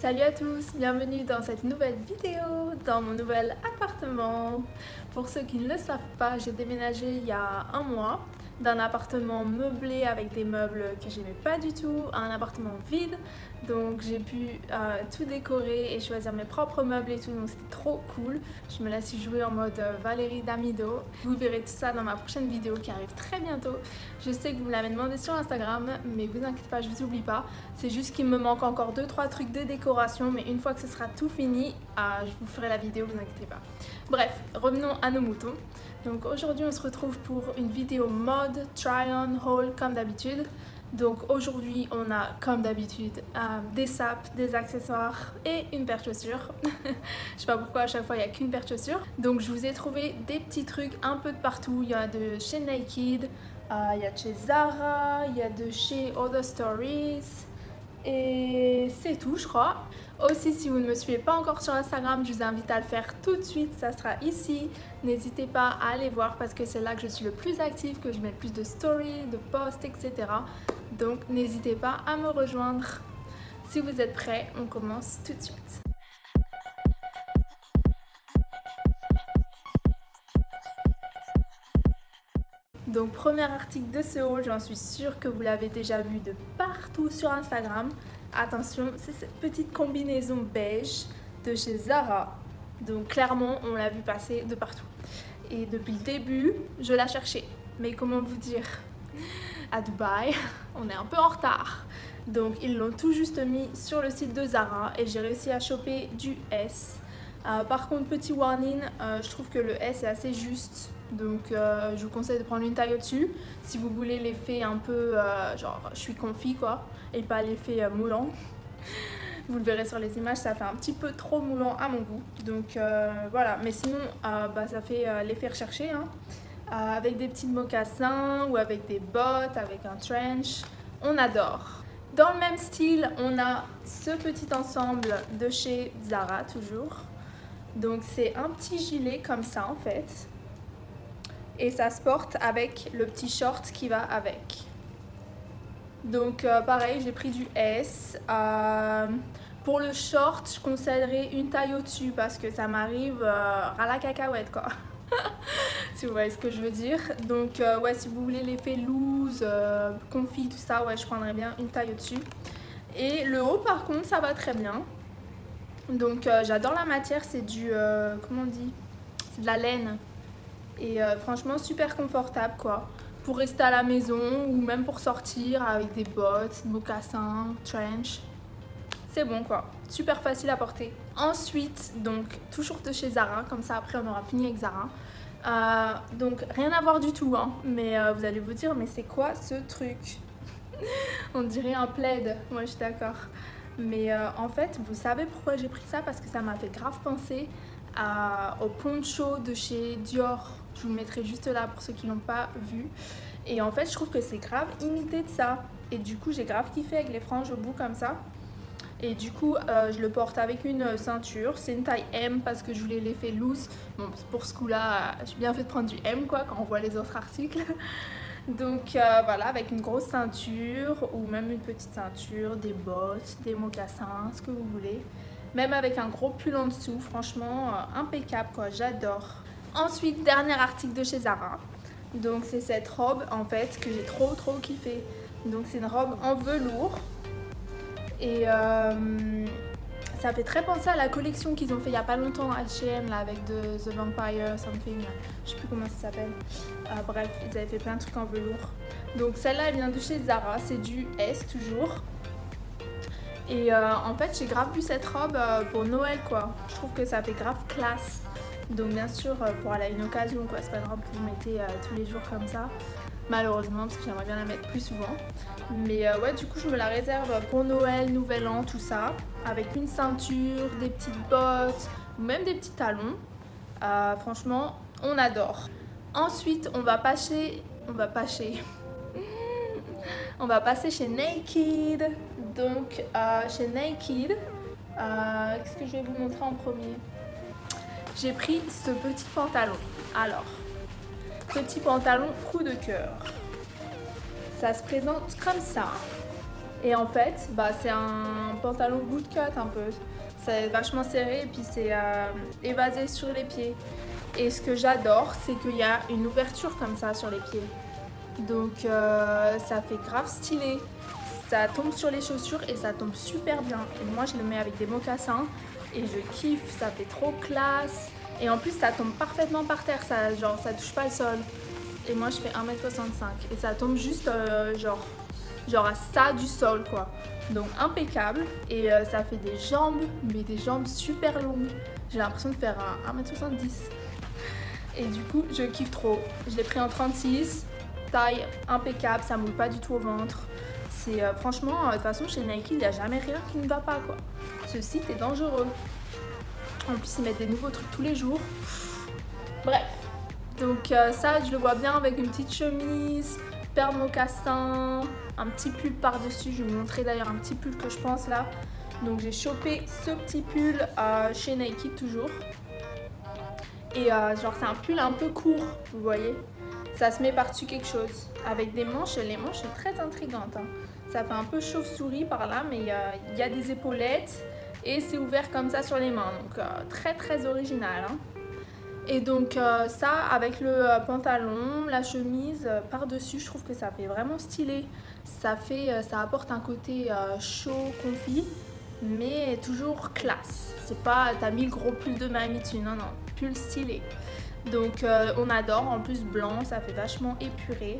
Salut à tous, bienvenue dans cette nouvelle vidéo, dans mon nouvel appartement. Pour ceux qui ne le savent pas, j'ai déménagé il y a un mois d'un appartement meublé avec des meubles que j'aimais pas du tout à un appartement vide. Donc j'ai pu tout décorer et choisir mes propres meubles et tout, donc c'était trop cool. Je me laisse y jouer en mode Valérie Damido. Vous verrez tout ça dans ma prochaine vidéo qui arrive très bientôt. Je sais que vous me l'avez demandé sur Instagram, mais vous inquiétez pas, je vous oublie pas. C'est juste qu'il me manque encore 2-3 trucs de décoration, mais une fois que ce sera tout fini, je vous ferai la vidéo, vous inquiétez pas. Bref, revenons à nos moutons. Donc aujourd'hui on se retrouve pour une vidéo mode, try-on, haul comme d'habitude. Donc aujourd'hui on a comme d'habitude des sapes, des accessoires et une paire de chaussures. Je sais pas pourquoi à chaque fois il n'y a qu'une paire de chaussures. Donc je vous ai trouvé des petits trucs un peu de partout. Il y a de chez Naked, il y a de chez Zara, il y a de chez Other Stories. Et c'est tout je crois. Aussi, si vous ne me suivez pas encore sur Instagram, je vous invite à le faire tout de suite, ça sera ici. N'hésitez pas à aller voir parce que c'est là que je suis le plus active, que je mets le plus de stories, de posts, etc. Donc n'hésitez pas à me rejoindre. Si vous êtes prêts, on commence tout de suite. Donc premier article de ce haul, j'en suis sûre que vous l'avez déjà vu de partout sur Instagram. Attention, c'est cette petite combinaison beige de chez Zara. Donc clairement, on l'a vu passer de partout. Et depuis le début, je la cherchais. Mais comment vous dire, à Dubaï, on est un peu en retard. Donc ils l'ont tout juste mis sur le site de Zara et j'ai réussi à choper du S. Par contre, petit warning, je trouve que le S est assez juste. Donc je vous conseille de prendre une taille au-dessus si vous voulez l'effet un peu genre je suis confie quoi et pas l'effet moulant. Vous le verrez sur les images, ça fait un petit peu trop moulant à mon goût. Donc voilà, mais sinon ça fait l'effet recherché hein. Avec des petits mocassins ou avec des bottes, avec un trench, on adore. Dans le même style, on a ce petit ensemble de chez Zara toujours. Donc c'est un petit gilet comme ça en fait. Et ça se porte avec le petit short qui va avec. Donc pareil, j'ai pris du S. Pour le short, je conseillerais une taille au-dessus parce que ça m'arrive à la cacahuète quoi. Si vous voyez ce que je veux dire. Donc ouais, si vous voulez l'effet loose, confit, tout ça, ouais, je prendrais bien une taille au-dessus. Et le haut par contre, ça va très bien. Donc j'adore la matière, c'est du, comment on dit, c'est de la laine. Et franchement super confortable quoi, pour rester à la maison ou même pour sortir avec des bottes, mocassins, trench. C'est bon quoi, super facile à porter. Ensuite, donc toujours de chez Zara, comme ça après on aura fini avec Zara. Donc rien à voir du tout hein, mais vous allez vous dire mais c'est quoi ce truc? On dirait un plaid, moi je suis d'accord. Mais en fait, vous savez pourquoi j'ai pris ça? Parce que ça m'a fait grave penser au poncho de chez Dior. Je vous le mettrai juste là pour ceux qui l'ont pas vu. Et en fait, je trouve que c'est grave imité de ça. Et du coup, j'ai grave kiffé avec les franges au bout comme ça. Et du coup, je le porte avec une ceinture. C'est une taille M parce que je voulais l'effet loose. Bon, pour ce coup-là, j'ai bien fait de prendre du M quoi quand on voit les autres articles. Donc voilà, avec une grosse ceinture ou même une petite ceinture, des bottes, des mocassins, ce que vous voulez. Même avec un gros pull en dessous, franchement impeccable quoi, j'adore. Ensuite, dernier article de chez Zara. Donc c'est cette robe en fait que j'ai trop kiffé. Donc c'est une robe en velours. Et ça fait très penser à la collection qu'ils ont fait il y a pas longtemps à H&M là avec The Vampire something là. Je sais plus comment ça s'appelle. Bref, ils avaient fait plein de trucs en velours. Donc celle-là elle vient de chez Zara, c'est du S toujours. Et en fait j'ai grave vu cette robe pour Noël quoi. Je trouve que ça fait grave classe. Donc bien sûr pour aller à une occasion quoi, c'est pas une robe que vous mettez tous les jours comme ça. Malheureusement parce que j'aimerais bien la mettre plus souvent. Mais ouais du coup je me la réserve pour Noël, Nouvel An, tout ça. Avec une ceinture, des petites bottes ou même des petits talons. Franchement on adore. Ensuite on va passer chez Naked. Donc chez Naked, qu'est-ce que je vais vous montrer en premier? J'ai pris ce petit pantalon. Alors, petit pantalon coup de cœur. Ça se présente comme ça. Et en fait, bah, c'est un pantalon bootcut un peu. C'est vachement serré et puis c'est évasé sur les pieds. Et ce que j'adore, c'est qu'il y a une ouverture comme ça sur les pieds. Donc ça fait grave stylé. Ça tombe sur les chaussures et ça tombe super bien. Et moi je le mets avec des mocassins et je kiffe, ça fait trop classe. Et en plus ça tombe parfaitement par terre, ça touche pas le sol. Et moi je fais 1m65 et ça tombe juste genre à ça du sol quoi. Donc impeccable et ça fait des jambes, mais des jambes super longues. J'ai l'impression de faire 1m70. Et du coup je kiffe trop. Je l'ai pris en 36, taille impeccable, ça moule pas du tout au ventre. C'est franchement, de toute façon chez Nike il n'y a jamais rien qui ne va pas quoi. Ce site est dangereux. En plus ils mettent des nouveaux trucs tous les jours. Bref. Donc ça je le vois bien avec une petite chemise, paire de mocassins, un petit pull par-dessus. Je vais vous montrer d'ailleurs un petit pull que je pense là. Donc j'ai chopé ce petit pull chez Nike toujours. Et genre c'est un pull un peu court, vous voyez. Ça se met par-dessus quelque chose. Avec des manches, les manches sont très intrigantes. Hein. Ça fait un peu chauve-souris par là, mais il y a des épaulettes. Et c'est ouvert comme ça sur les mains. Donc très très original. Hein. Et donc ça avec le pantalon, la chemise par-dessus, je trouve que ça fait vraiment stylé. Ça apporte un côté chaud, confit, mais toujours classe. C'est pas t'as mis le gros pull de Mamie, non, pull stylé. Donc on adore, en plus blanc, ça fait vachement épuré.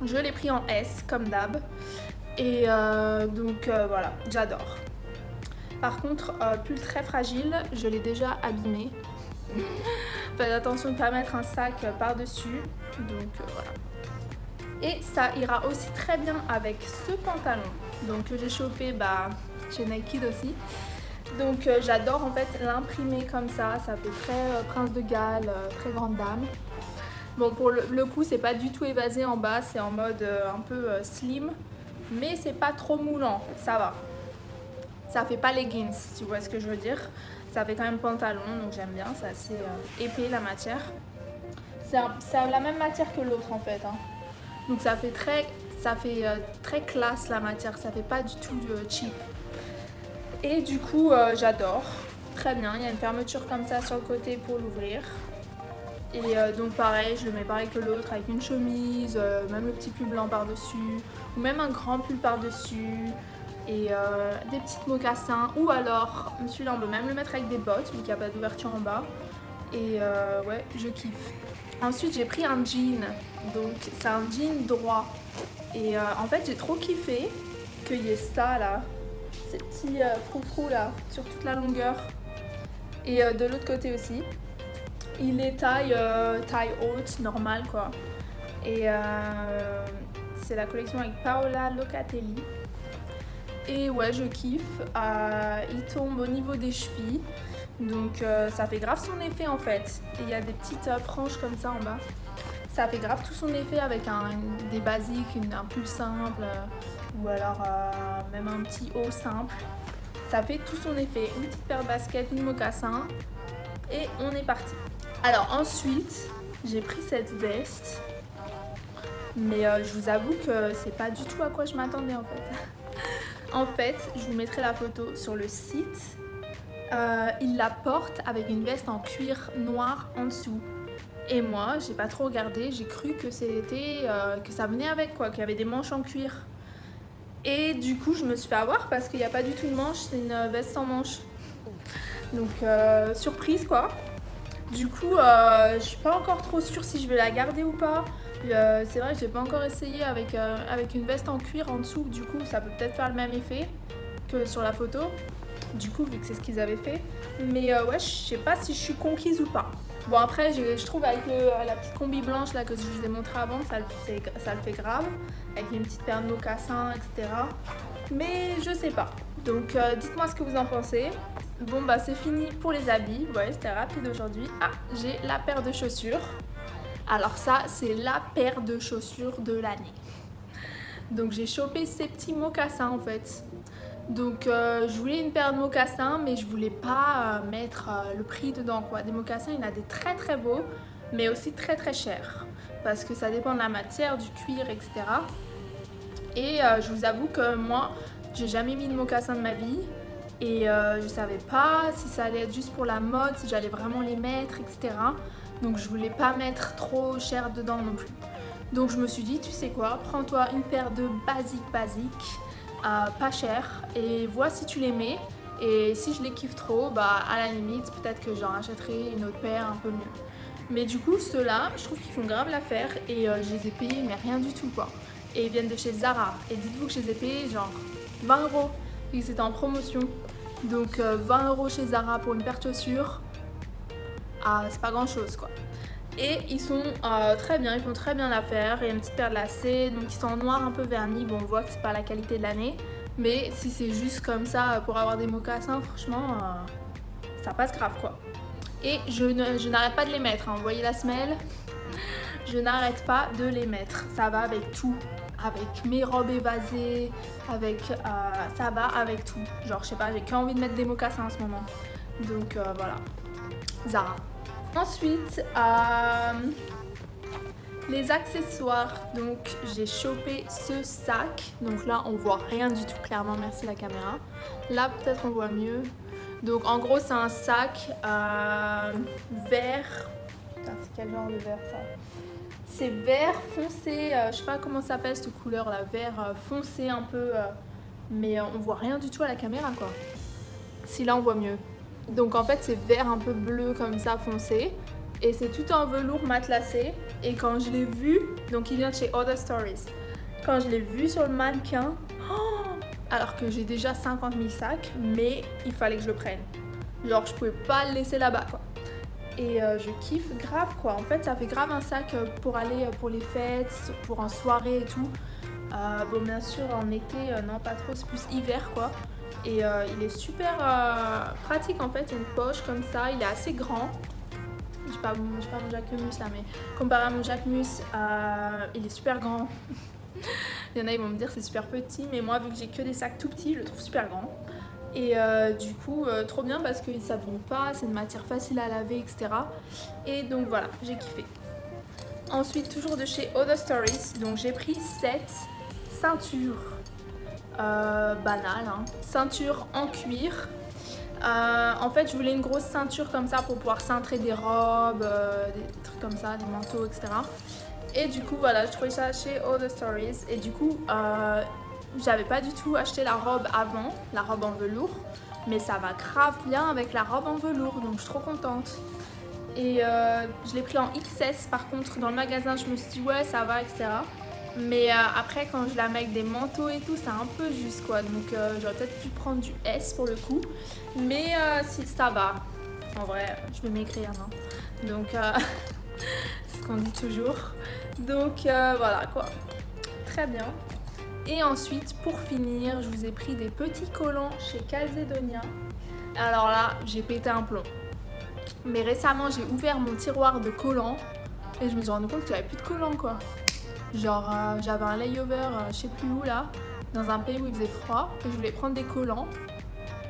Je l'ai pris en S comme d'hab. Et donc voilà, j'adore. Par contre, pull très fragile, je l'ai déjà abîmé. Faites attention de ne pas mettre un sac par-dessus. Donc voilà. Et ça ira aussi très bien avec ce pantalon. Donc que j'ai chopé chez Nike aussi. Donc j'adore en fait l'imprimer comme ça. Ça fait très prince de Galles, très grande dame. Bon pour le coup c'est pas du tout évasé en bas. C'est en mode un peu slim. Mais c'est pas trop moulant. Ça va. Ça fait pas leggings si vous voyez ce que je veux dire. Ça fait quand même pantalon, donc j'aime bien, c'est assez épais la matière. C'est la même matière que l'autre en fait. Hein. Donc ça fait très classe la matière, ça fait pas du tout cheap. Et du coup j'adore, très bien, il y a une fermeture comme ça sur le côté pour l'ouvrir. Et donc pareil, je le mets pareil que l'autre avec une chemise, même le petit pull blanc par-dessus, ou même un grand pull par-dessus. Et des petites mocassins ou alors celui-là on peut même le mettre avec des bottes vu qu'il n'y a pas d'ouverture en bas et ouais je kiffe. Ensuite j'ai pris un jean, donc c'est un jean droit et en fait j'ai trop kiffé qu'il y ait ça là, ces petits froufrous là sur toute la longueur et de l'autre côté aussi. Il est taille haute normale quoi et c'est la collection avec Paola Locatelli. Et ouais, je kiffe. Il tombe au niveau des chevilles. Donc ça fait grave son effet en fait. Et il y a des petites franges comme ça en bas. Ça fait grave tout son effet avec des basiques, un pull simple ou alors même un petit haut simple. Ça fait tout son effet. Une petite paire de baskets, une mocassin et on est parti. Alors ensuite, j'ai pris cette veste. Mais je vous avoue que c'est pas du tout à quoi je m'attendais en fait. En fait, je vous mettrai la photo sur le site. Il la porte avec une veste en cuir noir en dessous. Et moi, j'ai pas trop regardé, j'ai cru que que ça venait avec quoi, qu'il y avait des manches en cuir. Et du coup, je me suis fait avoir parce qu'il n'y a pas du tout de manches, c'est une veste sans manches. Donc, surprise quoi. Du coup, je suis pas encore trop sûre si je vais la garder ou pas. C'est vrai que j'ai pas encore essayé avec une veste en cuir en dessous, du coup ça peut peut-être faire le même effet que sur la photo, du coup vu que c'est ce qu'ils avaient fait. Mais ouais, je sais pas si je suis conquise ou pas. Bon après je trouve avec la petite combi blanche là que je vous ai montré avant, ça le fait grave, avec une petite paire de mocassins, etc. Mais je sais pas. Donc dites-moi ce que vous en pensez. Bon bah c'est fini pour les habits, ouais c'était rapide aujourd'hui. Ah, j'ai la paire de chaussures. Alors ça, c'est la paire de chaussures de l'année. Donc j'ai chopé ces petits mocassins en fait. Donc je voulais une paire de mocassins, mais je voulais pas mettre le prix dedans quoi. Des mocassins, il y en a des très très beaux, mais aussi très très chers. Parce que ça dépend de la matière, du cuir, etc. Et je vous avoue que moi, j'ai jamais mis de mocassins de ma vie. Et je savais pas si ça allait être juste pour la mode, si j'allais vraiment les mettre, etc. Donc je voulais pas mettre trop cher dedans non plus. Donc je me suis dit, tu sais quoi, prends-toi une paire de basiques, pas cher, et vois si tu les mets. Et si je les kiffe trop, bah à la limite, peut-être que j'en achèterai une autre paire un peu mieux. Mais du coup, ceux-là, je trouve qu'ils font grave l'affaire et je les ai payés, mais rien du tout quoi. Et ils viennent de chez Zara. Et dites-vous que je les ai payés genre 20 €. Et c'était en promotion. Donc 20 € chez Zara pour une paire de chaussures, c'est pas grand chose quoi. Et ils sont très bien, ils font très bien l'affaire. Il y a une petite paire de lacets, donc ils sont en noir un peu vernis. Bon, on voit que c'est pas la qualité de l'année. Mais si c'est juste comme ça pour avoir des mocassins, franchement, ça passe grave quoi. Et je n'arrête pas de les mettre, hein. Vous voyez la semelle? Je n'arrête pas de les mettre. Ça va avec tout. Avec mes robes évasées, ça va avec tout. Genre, je sais pas, j'ai qu'envie de mettre des mocassins en ce moment. Donc voilà, Zara. Ensuite, les accessoires. Donc, j'ai chopé ce sac. Donc là, on voit rien du tout, clairement. Merci la caméra. Là, peut-être on voit mieux. Donc, en gros, c'est un sac vert. Putain, c'est quel genre de vert ça? C'est vert foncé, je sais pas comment ça s'appelle cette couleur là, vert foncé un peu, mais on voit rien du tout à la caméra quoi. Si là on voit mieux. Donc en fait c'est vert un peu bleu comme ça foncé et c'est tout en velours matelassé. Et quand je l'ai vu, donc il vient de chez Other Stories, quand je l'ai vu sur le mannequin, alors que j'ai déjà 50 000 sacs, mais il fallait que je le prenne. Genre je pouvais pas le laisser là-bas quoi. Et je kiffe grave quoi. En fait ça fait grave un sac pour aller pour les fêtes, pour en soirée et tout. Bon bien sûr en été non pas trop, c'est plus hiver quoi. Et il est super pratique en fait, il y a une poche comme ça, il est assez grand. J'ai pas mon Jacquemus là, mais comparé à mon Jacquemus, il est super grand. Il y en a ils vont me dire c'est super petit, mais moi vu que j'ai que des sacs tout petits, je le trouve super grand. Et du coup, trop bien parce que ça brûle pas, c'est une matière facile à laver, etc. Et donc voilà, j'ai kiffé. Ensuite, toujours de chez Other Stories, donc j'ai pris cette ceinture banale, hein. Ceinture en cuir. En fait, je voulais une grosse ceinture comme ça pour pouvoir cintrer des robes, des trucs comme ça, des manteaux, etc. Et du coup, voilà, je trouvais ça chez Other Stories. Et du coup, j'avais pas du tout acheté la robe avant, la robe en velours, mais ça va grave bien avec la robe en velours, donc je suis trop contente. Et je l'ai pris en XS, par contre dans le magasin je me suis dit ouais ça va, etc. Mais après quand je la mets avec des manteaux et tout, c'est un peu juste quoi, donc j'aurais peut-être pu prendre du S pour le coup, mais si ça va, en vrai je vais m'écrire non. Donc c'est ce qu'on dit toujours, donc voilà quoi, très bien. Et ensuite, pour finir, je vous ai pris des petits collants chez Calzedonia. Alors là, j'ai pété un plomb. Mais récemment, j'ai ouvert mon tiroir de collants et je me suis rendu compte qu'il n'y avait plus de collants quoi. Genre, j'avais un layover, je sais plus où là, dans un pays où il faisait froid et je voulais prendre des collants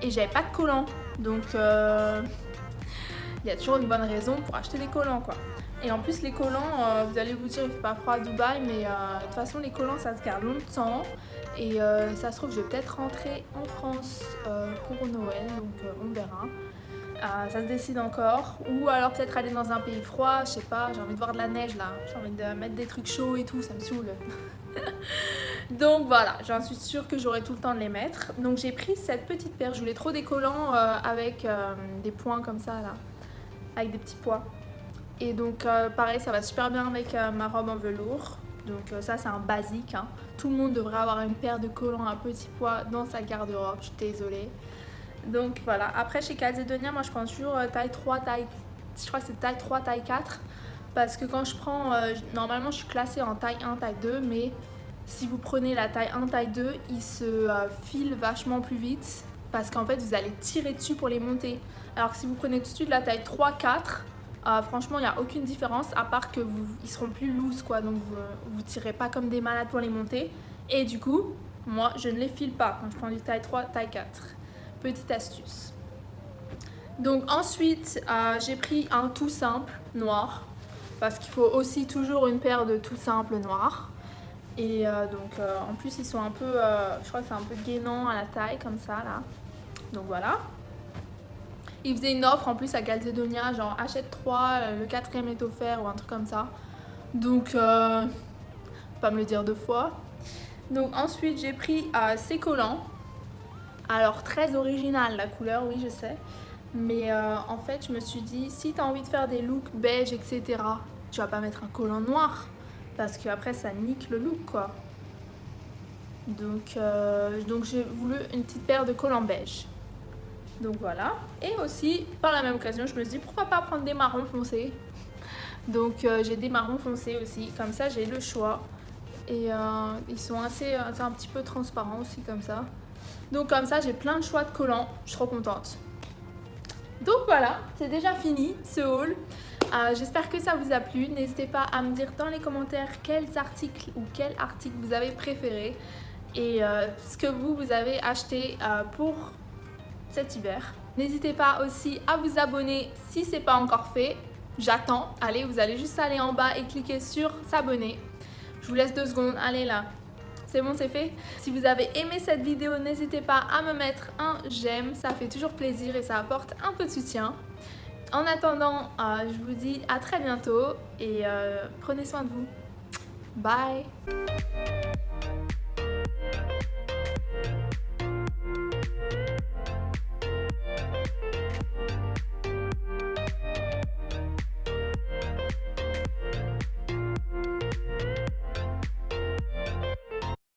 et j'avais pas de collants. Donc, il y a toujours une bonne raison pour acheter des collants quoi. Et en plus les collants, vous allez vous dire il fait pas froid à Dubaï, mais de toute façon les collants ça se garde longtemps. Et ça se trouve je vais peut-être rentrer en France pour Noël, donc on verra. Ça se décide encore. Ou alors peut-être aller dans un pays froid, je sais pas, j'ai envie de voir de la neige là. J'ai envie de mettre des trucs chauds et tout, ça me saoule. Donc voilà, j'en suis sûre que j'aurai tout le temps de les mettre. Donc j'ai pris cette petite paire, je voulais trop des collants avec des points comme ça là, avec des petits pois. Et donc pareil, ça va super bien avec ma robe en velours. Donc ça c'est un basique, hein. Tout le monde devrait avoir une paire de collants à petits pois dans sa garde-robe, je suis désolée. Donc voilà, après chez Calzedonia, moi je prends toujours taille 3, je crois que c'est taille 3, taille 4. Parce que quand je prends, normalement je suis classée en taille 1, taille 2, mais si vous prenez la taille 1, taille 2, ils se filent vachement plus vite. Parce qu'en fait vous allez tirer dessus pour les monter. Alors que si vous prenez tout de suite la taille 3, 4, franchement il n'y a aucune différence à part que ils seront plus loose quoi, donc vous tirez pas comme des malades pour les monter. Et du coup, moi je ne les file pas quand je prends du taille 3, taille 4. Petite astuce. Donc ensuite j'ai pris un tout simple noir parce qu'il faut aussi toujours une paire de tout simple noir. Et en plus, ils sont un peu, je crois que c'est un peu gainant à la taille, comme ça, là. Donc voilà. Ils faisaient une offre en plus à Calzedonia, genre achète 3, le quatrième est offert ou un truc comme ça. Donc, faut pas me le dire deux fois. Donc ensuite, j'ai pris ces collants. Alors, très original la couleur, oui, je sais. Mais en fait, je me suis dit, si tu as envie de faire des looks beige, etc., tu vas pas mettre un collant noir. Parce qu'après, ça nique le look, quoi. Donc j'ai voulu une petite paire de collants beige. Donc voilà. Et aussi, par la même occasion, je me suis dit, pourquoi pas prendre des marrons foncés. Donc j'ai des marrons foncés aussi. Comme ça, j'ai le choix. Et ils sont assez, un petit peu transparents aussi, comme ça. Donc comme ça, j'ai plein de choix de collants. Je suis trop contente. Donc voilà, c'est déjà fini ce haul. J'espère que ça vous a plu. N'hésitez pas à me dire dans les commentaires quels articles ou quel article vous avez préféré et ce que vous avez acheté pour cet hiver. N'hésitez pas aussi à vous abonner si ce n'est pas encore fait. J'attends. Allez, vous allez juste aller en bas et cliquer sur s'abonner. Je vous laisse 2 secondes. Allez là. C'est bon, c'est fait. Si vous avez aimé cette vidéo, n'hésitez pas à me mettre un j'aime. Ça fait toujours plaisir et ça apporte un peu de soutien. En attendant, je vous dis à très bientôt et prenez soin de vous. Bye!